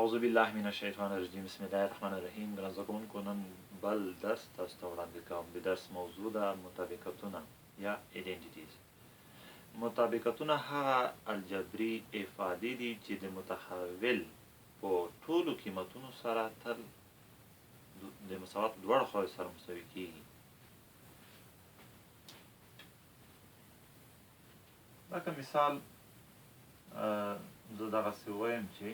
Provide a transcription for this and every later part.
اعوذ بالله من الشیطان الرجیم بسم الله الرحمن الرحیم. ګرانزده نن بل درس تاسو ته وړاندې کوم. د درس موضوع ده مطابقتونه یا ایډنټیټیز. مطابقتونه هغه الجبري افادې دي چې د متحول په ټولو قیمتونو سره تل د مساوات دواړو خواوې سره مساوي کیږي. لکه مثال زه دغسې ووایم چې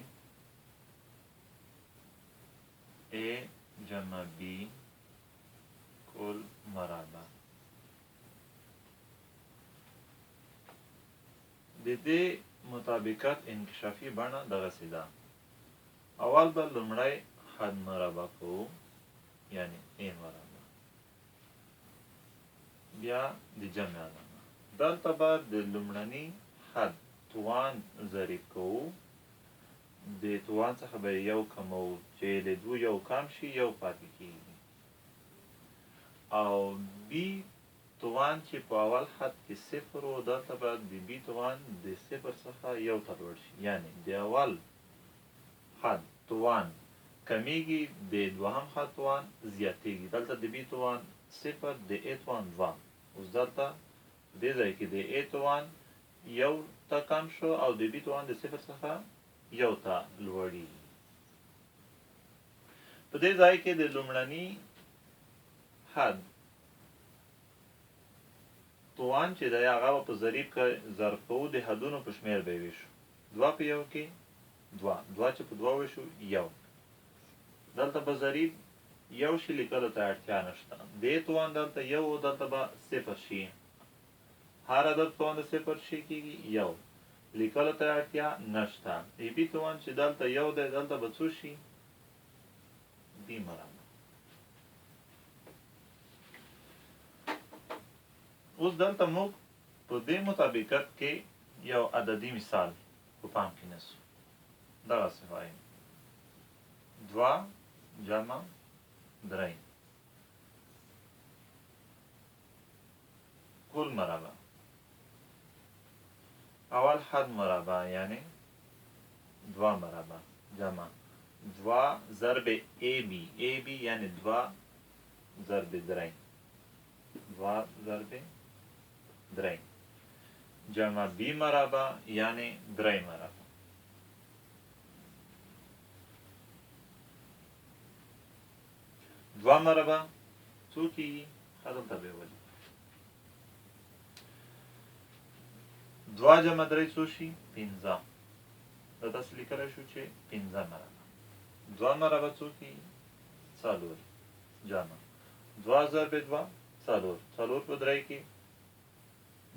A جمع B کل مربع. د دې مطابقت انکشافي بڼه دغسې ده. اول به لومړی حد مربع کوو، یعنی A مربع، بیا د جمع علامه. دلته به د لومړني حد توان ضریب کوو. د توان څخه به یو کمو چې د دوه یو کم شي یو پاتې کیږي، او بی توان چې په اول حد کې صفر و، دلته به د بی توان د صفر څخه یو ته لوړ شي، یعنی د اول حد توان کمیږي، د دوهم حد توان زیاتیږي. دلته د بی توان صفر، د ا توان دوه. اوس دلته دې ځای کې د ا توان یو ته کم شو او د بی توان د صفر څخه یو ته لوړي. په دې ځای کې د لومړني حد توان چې دی هغه په ضریب ضرب کوو، د حدونو په شمېر به یې ویشو. دوه په یو کې دوه، دوه چې په دوه ویشو یو. دلته به ضریب یو شي، لیکلو ته اړتیا نشته. دې توان دلته یو و، دلته به صفر شي. هر عدد توان د صفر شي کېږي یو، لیکلو ته اړتیا نشته. ای بي توان چې دلته یو دی، دلته به څو شي؟ بي مربع. اوس دلته موږ په دې مطابقت کې یو عددي مثال په پام کې نیسو. دغسې وایو دوه جمع درې کل مربع. اول حد مربع یعنی دوا مربع جمع دوا ضرب ای بی یعنی دوا ضرب درې، دوا ضرب درې جمع بی مربع یعنی درې مربع. دوا مربع څو کېږي؟ دلته به ولي دوه جمع درې څو شي؟ پنځه. دا داسې لیکلی شو چې پنځه مربع. دوه مربع څو کېږي؟ څلور جمع دوه ضرب دوه څلور، څلور په درې کې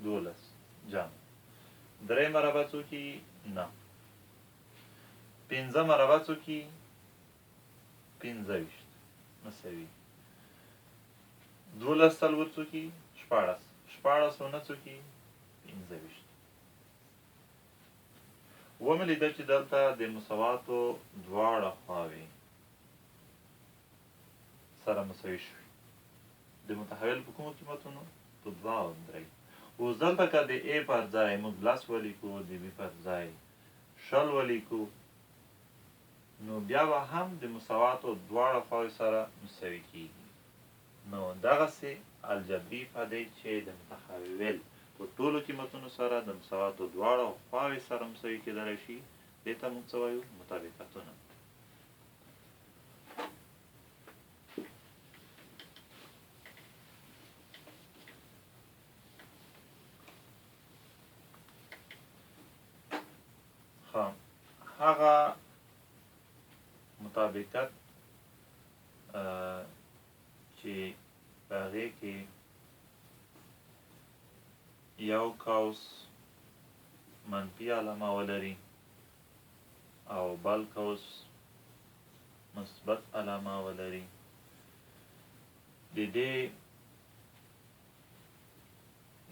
12 جمع درې مربع څو کېږي؟ 9. پنځه مربع څو کېږي؟ 25 مساوي. 12 څلور څو کېږي؟ 14. 14 او 9 څو کېږي؟ 25. ومې لیدل چې دلته د مساواتو دواړه خواوې سره مساوي شوي د متحول په کومو قیمتونو؟ په 2 او 3. اوس دلته که د ا پر ځای موږ 10 ولیکو، د بي پر ځای 20 ولیکو، نو بیا به هم د مساواتو دواړه خواوې سره مساوي کیږي. نو دغسې الجبري افادې چې د متحول په ټولو قیمتونو سره د مساواتو دواړو خواوې سره مساوي کېدلی شي، دې ته موږ څه وایو؟ مطابقتونه. هغه مطابقت چې په هغې کې یو قوس منفي علامه ولري او بل قوس مثبت علامه ولري، د دې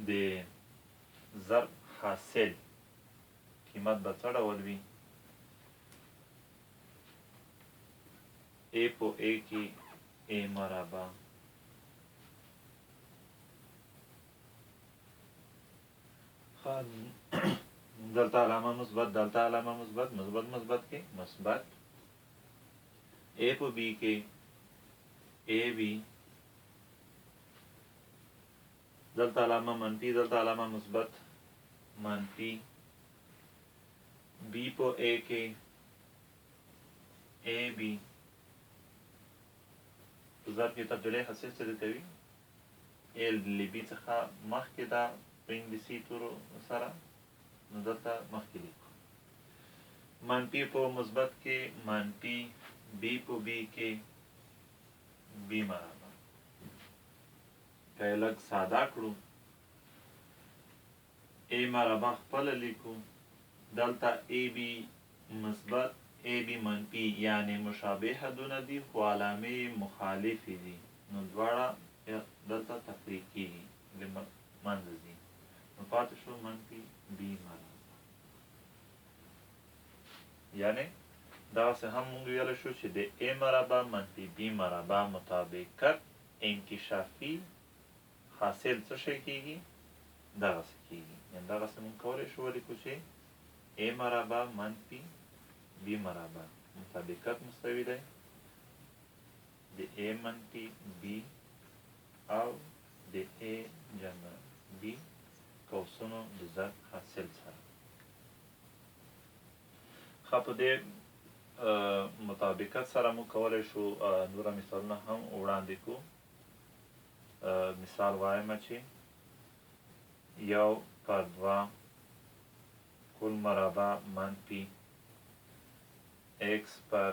د ضرب حاصل قیمت به څه ډول وي؟ ا په ا کې ا مربع دلته علامه مثبت، دلته علامه مثبت، مثبت مثبت کې مثبت A په B کې AB دلته علامه منفي دلته علامه مثبت منفي B په A کې AB ضرب کې تبدیلي حاصل څه کوي ال ل B څخه مخکې ده په انګلیسي تورو سره نو دلته مخکې لیکو منفي په مثبت کې منفي B په B کې B مربع که یې لږ ساده کړو A مربع خپله لیکو دلته AB مثبت AB منفي یعنی مشابه حدونه دي خو علامې مخالفې دي نو دواړه دلته تفریق کېږي منځه ځي نو پاتې شو منفي B مربع یعنی دغسې هم موږ ویلی شو چې د A مربع منفي B مربع مطابقت انکشافي حاصل څه شی کېږي دغسې کېږي یعنې دغسې موږ کولی شو ولیکو چې A مربع منفي B مربع مطابقت مساوي دی د A منفي B او د A جمع B قوسونو د ضرب حاصل سره ښه په دې مطابقت سره موږ کولی شو نوره مثالونه هم وړاندې کړو مثال وایم چې 1/2 کل مربع منفي x پر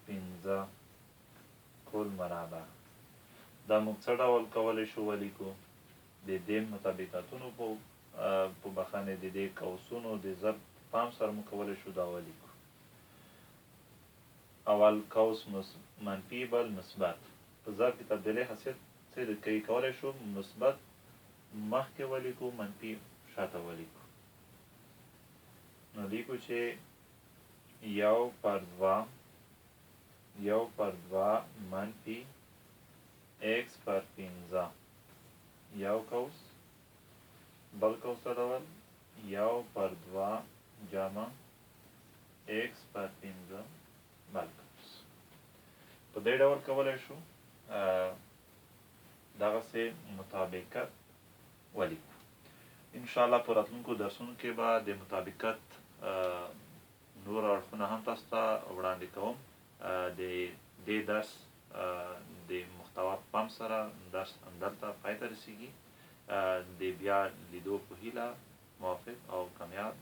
15 کل مربع دا موږ څه ډول کولی شو ولیکو د دې مطابقتونو په بخانې د دې قوسونو د ضرب پام سره موږ کولی شو دا ولیکو اول قوس منفي بل مثبت په ضرب کې تبدیلي حاصل څه کوي کولی شو مثبت مخکې ولیکو منفي شاته ولیکو نو لیکو چې 1/2 منفي x پر 15 یو قوس بل قوس څه ډول 1/2 جمع x پر 15 بل قوس په دې ډول کولی شو دغسې مطابقت ولیکو انشاءالله په راتلونکو درسونو کې به د مطابقت نور اړخونه هم تاسو ته وړاندې کوم د دې درس د محتوا په پام سره درس همدلته پای ته رسیږي د بیا لیدو په هیله موافق او کامیاب